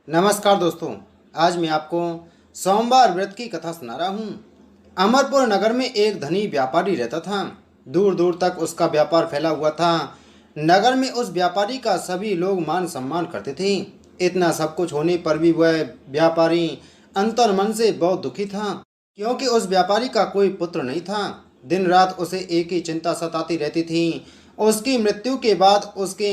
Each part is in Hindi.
नमस्कार दोस्तों, आज मैं आपको सोमवार व्रत की कथा सुना रहा हूँ। अमरपुर नगर में एक धनी व्यापारी रहता था। दूर दूर तक उसका व्यापार फैला हुआ था। नगर में उस व्यापारी का सभी लोग मान सम्मान करते थे। इतना सब कुछ होने पर भी वह व्यापारी अंतर मन से बहुत दुखी था, क्योंकि उस व्यापारी का कोई पुत्र नहीं था। दिन रात उसे एक ही चिंता सताती रहती थी, उसकी मृत्यु के बाद उसके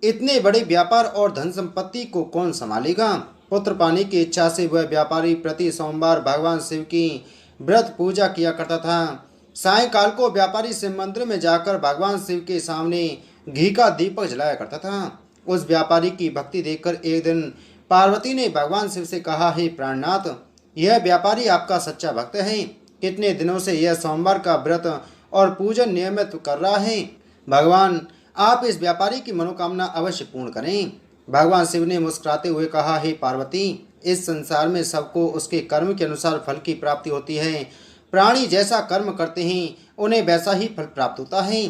इतने बड़े व्यापार और धन संपत्ति को कौन संभालेगा। पुत्र पाने की इच्छा से वह व्यापारी प्रति सोमवार भगवान शिव की व्रत पूजा किया करता था। सायंकाल को व्यापारी शिव मंदिर में जाकर भगवान शिव के सामने घी का दीपक जलाया करता था। उस व्यापारी की भक्ति देखकर एक दिन पार्वती ने भगवान शिव से कहा, हे प्राणनाथ, यह व्यापारी आपका सच्चा भक्त है। कितने दिनों से यह सोमवार का व्रत और पूजन नियमित कर रहा है। भगवान, आप इस व्यापारी की मनोकामना अवश्य पूर्ण करें। भगवान शिव ने मुस्कुराते हुए कहा, हे पार्वती, इस संसार में सबको उसके कर्म के अनुसार फल की प्राप्ति होती है। प्राणी जैसा कर्म करते हैं उन्हें वैसा ही फल प्राप्त होता है।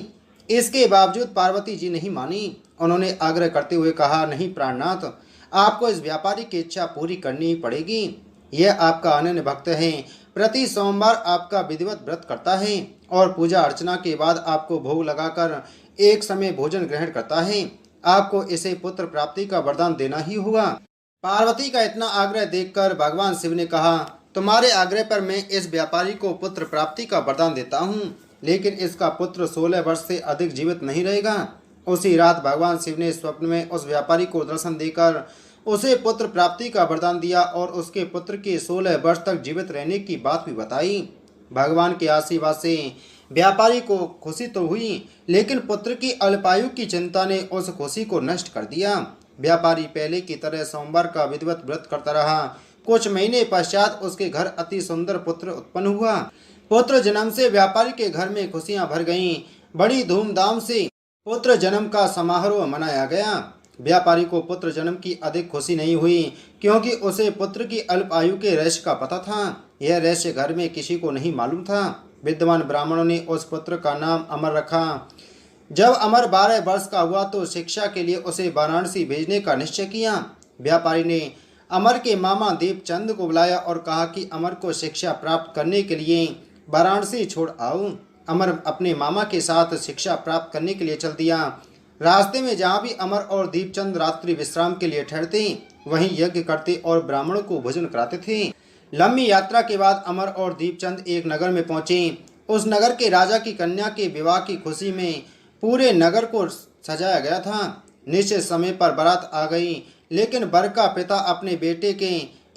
इसके बावजूद पार्वती जी नहीं मानी। उन्होंने आग्रह करते हुए कहा, नहीं प्राणनाथ, आपको इस व्यापारी की इच्छा पूरी करनी ही पड़ेगी। यह आपका अनन्य भक्त है। प्रति सोमवार आपका विधिवत व्रत करता है और पूजा अर्चना के बाद आपको भोग लगाकर एक समय भोजन ग्रहण करता है। आपको इसे पुत्र प्राप्ति का वरदान देना ही होगा। पार्वती का इतना आग्रह देखकर भगवान शिव ने कहा, तुम्हारे आग्रह पर मैं इस व्यापारी को पुत्र प्राप्ति का वरदान देता हूँ, लेकिन इसका पुत्र 16 वर्ष से अधिक जीवित नहीं रहेगा। उसी रात भगवान शिव ने स्वप्न में उस व्यापारी को दर्शन देकर उसे पुत्र प्राप्ति का वरदान दिया और उसके पुत्र के 16 वर्ष तक जीवित रहने की बात भी बताई। भगवान के आशीर्वाद से व्यापारी को खुशी तो हुई, लेकिन पुत्र की अल्पायु की चिंता ने उस खुशी को नष्ट कर दिया। व्यापारी पहले की तरह सोमवार का विधिवत व्रत करता रहा। कुछ महीने पश्चात उसके घर अति सुंदर पुत्र उत्पन्न हुआ। पुत्र जन्म से व्यापारी के घर में खुशियां भर गईं। बड़ी धूमधाम से पुत्र जन्म का समारोह मनाया गया। व्यापारी को पुत्र जन्म की अधिक खुशी नहीं हुई, क्योंकि उसे पुत्र की अल्प आयु के रहस्य का पता था। यह रहस्य घर में किसी को नहीं मालूम था। विद्वान ब्राह्मणों ने उस पुत्र का नाम अमर रखा। जब अमर 12 वर्ष का हुआ तो शिक्षा के लिए उसे वाराणसी भेजने का निश्चय किया। व्यापारी ने अमर के मामा दीपचंद को बुलाया और कहा कि अमर को शिक्षा प्राप्त करने के लिए वाराणसी छोड़ आओ। अमर अपने मामा के साथ शिक्षा प्राप्त करने के लिए चल दिया। रास्ते में जहाँ भी अमर और दीपचंद रात्रि विश्राम के लिए ठहरते, वहीं यज्ञ करते और ब्राह्मणों को भोजन कराते थे। लंबी यात्रा के बाद अमर और दीपचंद एक नगर में पहुंचे। उस नगर के राजा की कन्या के विवाह की खुशी में पूरे नगर को सजाया गया था। निश्चित समय पर बारात आ गई, लेकिन वर का पिता अपने बेटे के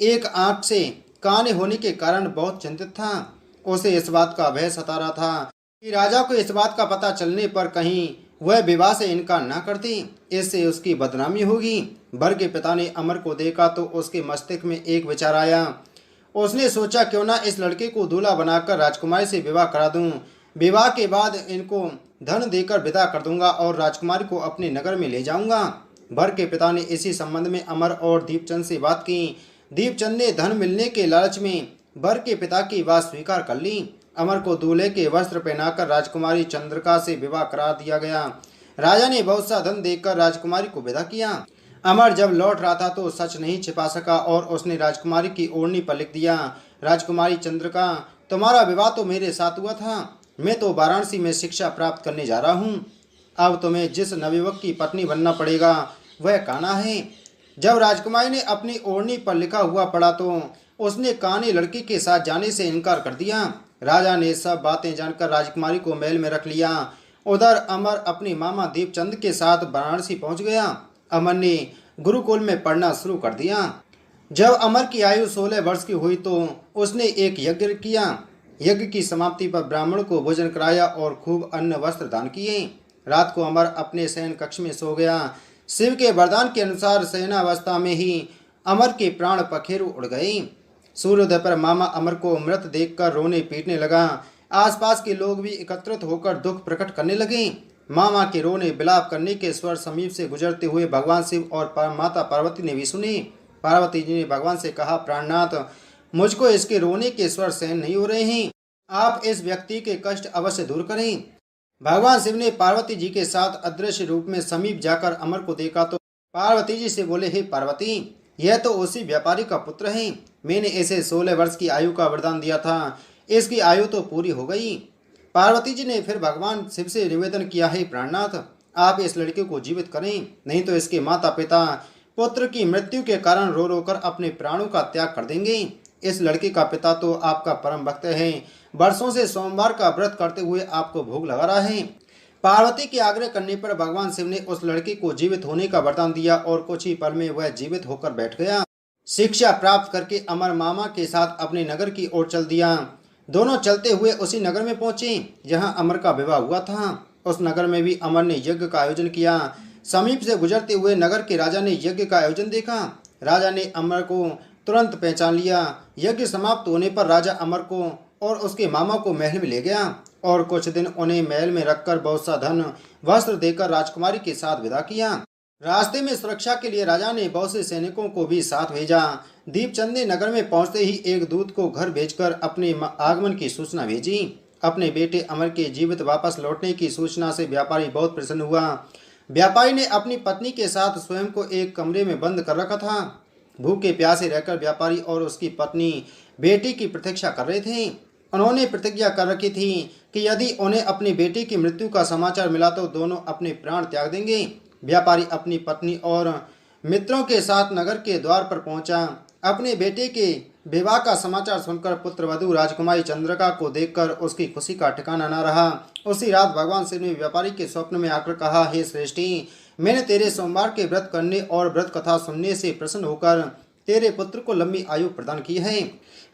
एक आंख से काने होने के कारण बहुत चिंतित था। उसे इस बात का भय सता रहा था कि राजा को इस बात का पता चलने पर कहीं वह विवाह से इनकार न करती, इससे उसकी बदनामी होगी। वर के पिता ने अमर को देखा तो उसके मस्तिष्क में एक विचार आया। उसने सोचा, क्यों ना इस लड़के को दूल्हा बनाकर राजकुमारी से विवाह करा दूं। विवाह के बाद इनको धन देकर विदा कर दूंगा और राजकुमारी को अपने नगर में ले जाऊंगा। वर के पिता ने इसी संबंध में अमर और दीपचंद से बात की। दीपचंद ने धन मिलने के लालच में वर के पिता की बात स्वीकार कर ली। अमर को दूल्हे के वस्त्र पहनाकर राजकुमारी चंद्रिका से विवाह करा दिया गया। राजा ने बहुत सा धन देकर राजकुमारी को विदा किया। अमर जब लौट रहा था तो सच नहीं छिपा सका और उसने राजकुमारी की ओढ़नी पर लिख दिया, राजकुमारी चंद्रिका, तुम्हारा विवाह तो मेरे साथ हुआ था। मैं तो वाराणसी में शिक्षा प्राप्त करने जा रहा हूँ। अब तुम्हें जिस नवयुवक की पत्नी बनना पड़ेगा वह कान्हा है। जब राजकुमारी ने अपनी ओढ़नी पर लिखा हुआ पढ़ा तो उसने कान्हे लड़की के साथ जाने से इनकार कर दिया। राजा ने सब बातें जानकर राजकुमारी को महल में रख लिया। उधर अमर अपने मामा दीपचंद के साथ वाराणसी पहुंच गया। अमर ने गुरुकुल में पढ़ना शुरू कर दिया। जब अमर की आयु 16 वर्ष की हुई तो उसने एक यज्ञ किया। यज्ञ की समाप्ति पर ब्राह्मण को भोजन कराया और खूब अन्न वस्त्र दान किए। रात को अमर अपने शयन कक्ष में सो गया। शिव के वरदान के अनुसार शयनावस्था में ही अमर के प्राण पखेरु उड़ गए। सूर्योदय पर मामा अमर को मृत देखकर रोने पीटने लगा। आसपास के लोग भी एकत्रित होकर दुख प्रकट करने लगे। मामा के रोने विलाप करने के स्वर समीप से गुजरते हुए भगवान शिव और माता पार्वती ने भी सुने। पार्वती जी ने भगवान से कहा, प्राणनाथ, मुझको इसके रोने के स्वर सहन नहीं हो रहे हैं। आप इस व्यक्ति के कष्ट अवश्य दूर करें। भगवान शिव ने पार्वती जी के साथ अदृश्य रूप में समीप जाकर अमर को देखा तो पार्वती जी से बोले, हे पार्वती, यह तो उसी व्यापारी का पुत्र है। मैंने इसे 16 वर्ष की आयु का वरदान दिया था, इसकी आयु तो पूरी हो गई। पार्वती जी ने फिर भगवान शिव से निवेदन किया, है प्राणनाथ, आप इस लड़के को जीवित करें, नहीं तो इसके माता पिता पुत्र की मृत्यु के कारण रो रो कर अपने प्राणों का त्याग कर देंगे। इस लड़के का पिता तो आपका परम भक्त है, वर्षों से सोमवार का व्रत करते हुए आपको भोग लगा रहा है। पार्वती के आग्रह करने पर भगवान शिव ने उस लड़के को जीवित होने का वरदान दिया और कुछ ही पल में वह जीवित होकर बैठ गया। शिक्षा प्राप्त करके अमर मामा के साथ अपने नगर की ओर चल दिया। दोनों चलते हुए उसी नगर में पहुंचे जहां अमर का विवाह हुआ था। उस नगर में भी अमर ने यज्ञ का आयोजन किया। समीप से गुजरते हुए नगर के राजा ने यज्ञ का आयोजन देखा। राजा ने अमर को तुरंत पहचान लिया। यज्ञ समाप्त होने पर राजा अमर को और उसके मामा को महल में ले गया और कुछ दिन उन्हें महल में रखकर बहुत सा धन वस्त्र देकर राजकुमारी के साथ विदा किया। रास्ते में सुरक्षा के लिए राजा ने बहुत से सैनिकों को भी साथ भेजा। दीपचंद ने नगर में पहुंचते ही एक दूत को घर भेजकर अपने आगमन की सूचना भेजी। अपने बेटे अमर के जीवित वापस लौटने की सूचना से व्यापारी बहुत प्रसन्न हुआ। व्यापारी ने अपनी पत्नी के साथ स्वयं को एक कमरे में बंद कर रखा था। भूखे प्यासे रहकर व्यापारी और उसकी पत्नी बेटी की प्रतीक्षा कर रहे थे। उन्होंने प्रतिज्ञा कर रखी थी कि यदि उन्हें अपनी बेटी की मृत्यु का समाचार मिला तो दोनों अपने प्राण त्याग देंगे। व्यापारी अपनी पत्नी और मित्रों के साथ नगर के द्वार पर पहुंचा। अपने बेटे के विवाह का समाचार सुनकर पुत्रवधू राजकुमारी चंद्रिका को देखकर उसकी खुशी का ठिकाना न रहा। उसी रात भगवान शिव ने व्यापारी के स्वप्न में आकर कहा, हे श्रेष्ठी, मैंने तेरे सोमवार के व्रत करने और व्रत कथा सुनने से प्रसन्न होकर तेरे पुत्र को लंबी आयु प्रदान की है।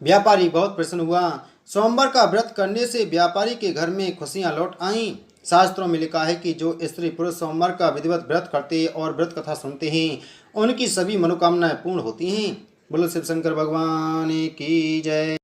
व्यापारी बहुत प्रसन्न हुआ। सोमवार का व्रत करने से व्यापारी के घर में खुशियां लौट आईं। शास्त्रों में लिखा है कि जो स्त्री पुरुष सोमवार का विधिवत व्रत करते और व्रत कथा सुनते हैं उनकी सभी मनोकामनाएं पूर्ण होती हैं। बोलो शिव शंकर भगवान की जय।